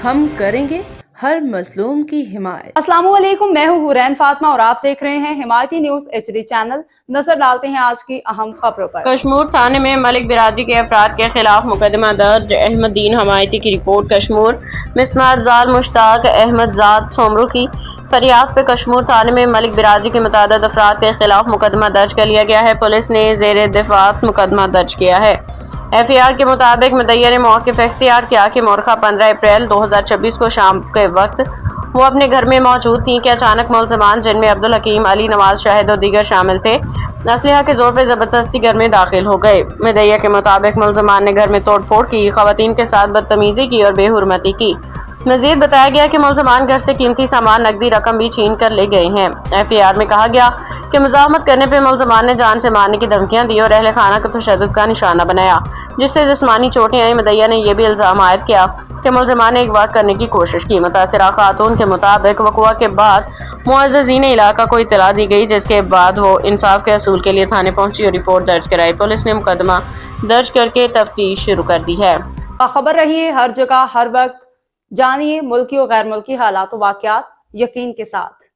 ہم کریں گے ہر مظلوم کی حمایت۔ السلام علیکم، میں ہوں حورین فاطمہ اور آپ دیکھ رہے ہیں حمایتی نیوز HD چینل۔ نظر ڈالتے ہیں آج کی اہم خبروں پر۔ کشمور تھانے میں ملک برادری کے افراد کے خلاف مقدمہ درج۔ احمد دین حمایتی کی رپورٹ۔ کشمور مسمار زال مشتاق احمد زاد سومرو کی فریاد پہ کشمور تھانے میں ملک برادری کے متعدد افراد کے خلاف مقدمہ درج کر لیا گیا ہے۔ پولیس نے زیر دفاعت مقدمہ درج کیا ہے۔ FAR کے مطابق مدعیہ نے موقف اختیار کیا کہ مورخہ 15 اپریل 2026 کو شام کے وقت وہ اپنے گھر میں موجود تھیں کہ اچانک ملزمان جن میں عبدالحکیم، علی نواز شاہد اور دیگر شامل تھے اسلحہ کے زور پہ زبردستی گھر میں داخل ہو گئے۔ مدعیہ کے مطابق ملزمان نے گھر میں توڑ پھوڑ کی، خواتین کے ساتھ بدتمیزی کی اور بے حرمتی کی۔ مزید بتایا گیا کہ ملزمان گھر سے قیمتی سامان، نقدی رقم بھی چھین کر لے گئے ہیں۔ FAR میں کہا گیا کہ مزاحمت کرنے پہ ملزمان نے جان سے مارنے کی دھمکیاں دی اور اہل خانہ کو تشدد کا نشانہ بنایا، جس سے جسمانی چوٹیں آئیں۔ مدعیہ نے یہ بھی الزام عائد کیا کہ ملزمان نے اغوا کرنے کی کوشش کی۔ متاثرہ خاتون کے مطابق وقوع کے بعد معززین علاقہ کو اطلاع دی گئی، جس کے بعد وہ انصاف کے حصول کے لیے تھانے پہنچی اور رپورٹ درج کرائی۔ پولیس نے مقدمہ درج کر کے تفتیش شروع کر دی ہے۔ باخبر رہیے ہر جگہ ہر وقت، جانیے ملکی و غیر ملکی حالات و واقعات یقین کے ساتھ۔